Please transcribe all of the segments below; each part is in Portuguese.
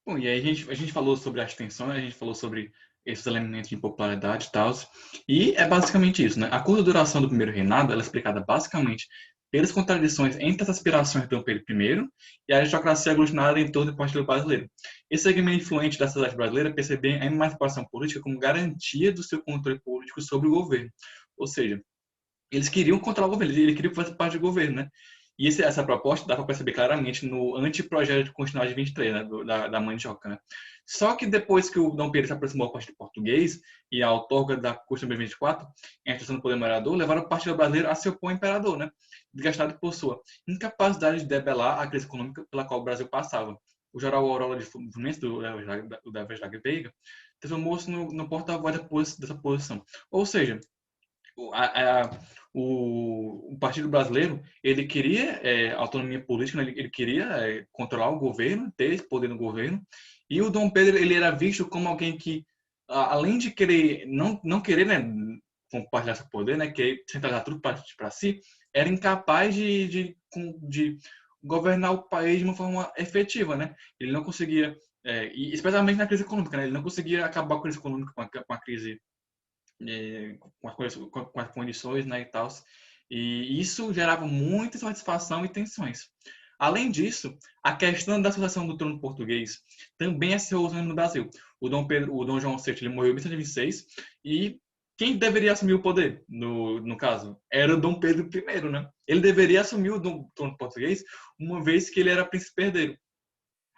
Bom, e aí a gente falou sobre as tensões, a gente falou sobre esses elementos de impopularidade e tal, e é basicamente isso, né? A curta duração do primeiro reinado, ela é explicada basicamente pelas contradições entre as aspirações de Dom Pedro I e a aristocracia aglutinada em torno do Partido Brasileiro. Esse segmento influente da sociedade brasileira percebia a emancipação política como garantia do seu controle político sobre o governo. Ou seja, eles queriam controlar o governo, eles queriam fazer parte do governo, né? E essa proposta dá para perceber claramente no anteprojeto de Constitucional de 23, né, da Mandioca, né? Só que depois que o Dom Pedro se aproximou do Partido Português e a outorga da Constituição de 24, a instituição do poder moderador, levaram o Partido Brasileiro a se opor ao imperador, né? Desgastado por sua incapacidade de debelar a crise econômica pela qual o Brasil passava. O geral Aurora de Fluminense, da Vestager Veiga, transformou-se no porta-voz dessa posição. Ou seja, a, o Partido Brasileiro ele queria autonomia política, né? Ele queria controlar o governo, ter esse poder no governo, e o Dom Pedro ele era visto como alguém que, além de querer não querer, né, compartilhar esse poder, né, querer centralizar tudo para si, era incapaz de governar o país de uma forma efetiva, né? Ele não conseguia, e especialmente na crise econômica, né? Ele não conseguia acabar com a crise econômica, com a crise com as condições, né, e tal. E isso gerava muita insatisfação e tensões. Além disso, a questão da sucessão do trono português também é se resolvendo no Brasil. O Dom João VI ele morreu em 1726 e quem deveria assumir o poder, no caso, era o Dom Pedro I, né? Ele deveria assumir o trono português, uma vez que ele era príncipe herdeiro.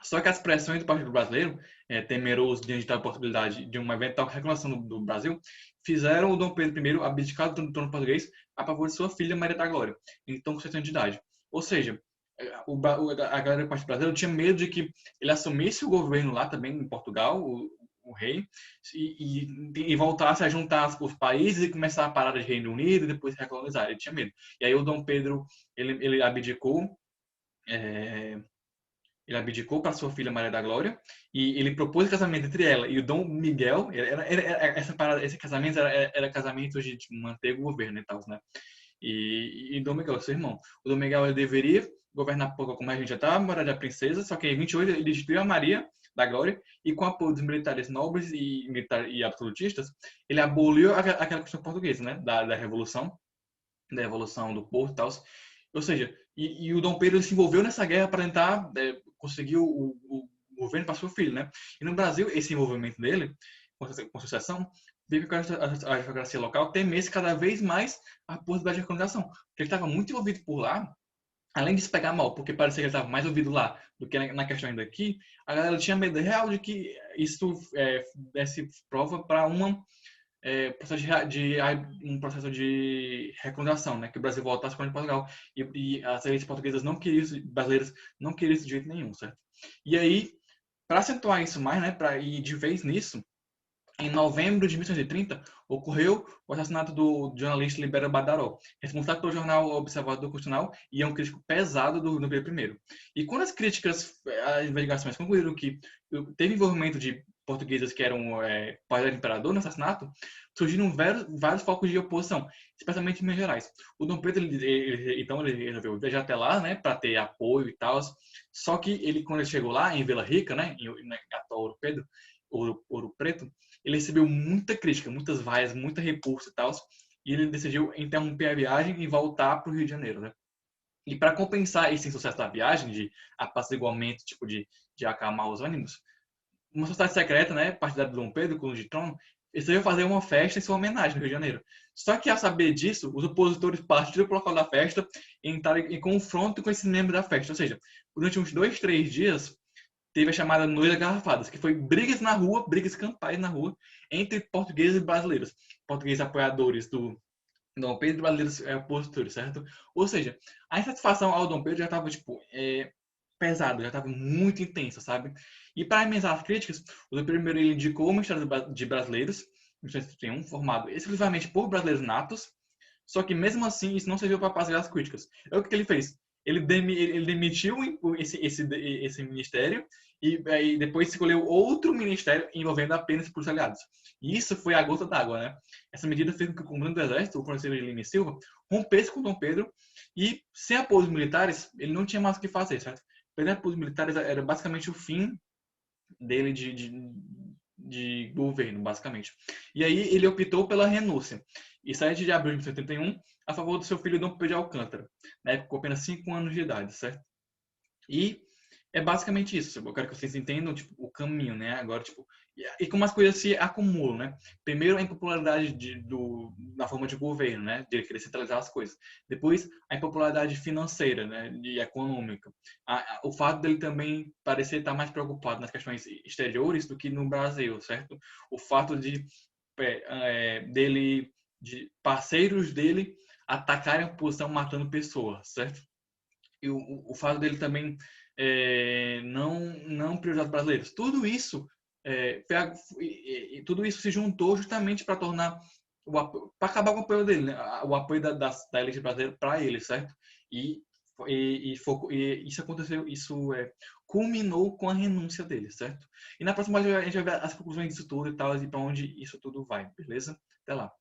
Só que as pressões do Partido Brasileiro, temeroso diante da possibilidade de uma eventual reclamação do Brasil, fizeram o Dom Pedro I abdicar do trono português a favor de sua filha Maria da Glória, então com 60 anos de idade. Ou seja, a galera do Partido Brasileiro tinha medo de que ele assumisse o governo lá também, em Portugal, o rei, e voltasse a juntar os países e começar a parar de Reino Unido e depois recolonizar. Ele tinha medo. E aí o Dom Pedro, ele abdicou, é, ele abdicou para sua filha Maria da Glória e ele propôs casamento entre ela e o Dom Miguel. Esse casamento era casamento de manter o governo e tal, né? E Dom Miguel, seu irmão. O Dom Miguel ele deveria governar como a gente já estava, morar da princesa, só que em 28 ele destituiu a Maria da Glória e com apoio dos militares nobres e absolutistas, ele aboliu aquela questão portuguesa, né? Da Revolução do Porto e tal. Ou seja, e o Dom Pedro se envolveu nessa guerra para tentar conseguir o governo para seu filho, né? E no Brasil, esse envolvimento dele com a sucessão veio que a aristocracia local temesse cada vez mais a possibilidade de colonização. Porque ele estava muito envolvido por lá, além de se pegar mal, porque parecia que ele estava mais ouvido lá do que na questão ainda aqui, a galera tinha medo real de que isso desse prova para um processo de recolonização, né? Que o Brasil voltasse para Portugal e as elites portuguesas não queriam isso, brasileiras não queriam isso de jeito nenhum, certo? E aí, para acentuar isso mais, né? Para ir de vez nisso, em novembro de 1930, ocorreu o assassinato do jornalista Libério Badaró, responsável pelo jornal Observador Constitucional e é um crítico pesado do Pedro I. E quando as críticas, as investigações concluíram que teve envolvimento de portugueses que eram pais do imperador no assassinato, surgiram vários focos de oposição, especialmente em Minas Gerais. O Dom Pedro, então, ele resolveu viajar até lá, né, para ter apoio e tal. Só que quando ele chegou lá, em Vila Rica, né, em atual Ouro Pedro, Ouro Preto, ele recebeu muita crítica, muitas vaias, muita repulsa e tal, e ele decidiu interromper a viagem e voltar para o Rio de Janeiro, né? E para compensar esse insucesso da viagem, de apaciguamento, tipo de acalmar os ânimos, uma sociedade secreta, né, partidária de Dom Pedro, com o de Trono, decidiu fazer uma festa em sua homenagem no Rio de Janeiro. Só que ao saber disso, os opositores partiram para o local da festa e entraram em confronto com esses membros da festa. Ou seja, durante uns 2, 3 dias, teve a chamada Noite das Garrafadas, que foi brigas na rua, brigas campais na rua, entre portugueses e brasileiros. Portugueses apoiadores do Dom Pedro e brasileiros opositores, certo? Ou seja, a insatisfação ao Dom Pedro já estava, tipo, pesada, já estava muito intensa, sabe? E para amenizar as críticas, o Dom Pedro I indicou o Ministério de Brasileiros, em 1931, formado exclusivamente por brasileiros natos, só que mesmo assim isso não serviu para apaziguar as críticas. É o que ele fez. Ele demitiu esse ministério e depois escolheu outro ministério envolvendo apenas polícia aliados. E isso foi a gota d'água, né? Essa medida fez com que o comandante do exército, o conselheiro de Lima e Silva, rompesse com Dom Pedro e, sem apoio dos militares, ele não tinha mais o que fazer, certo? Perder apoio dos militares era basicamente o fim dele de governo, basicamente. E aí ele optou pela renúncia. E 7 de abril de 1971, a favor do seu filho Dom Pedro de Alcântara, né, com apenas 5 anos de idade, certo? E é basicamente isso. Eu quero que vocês entendam tipo, o caminho, né? Agora, tipo, e como as coisas se acumulam, né? Primeiro, a impopularidade na forma de governo, né? De ele querer centralizar as coisas. Depois, a impopularidade financeira, né? E econômica. O fato dele também parecer estar mais preocupado nas questões exteriores do que no Brasil, certo? O fato de parceiros dele atacarem a oposição matando pessoas, certo? E o fato dele também não priorizar os brasileiros. Tudo isso se juntou justamente para tornar para acabar com o apoio dele, né? O apoio da elite brasileira para ele, certo? E, isso aconteceu, culminou com a renúncia dele, certo? E na próxima a gente vai ver as conclusões disso tudo e tal, e para onde isso tudo vai, beleza? Até lá.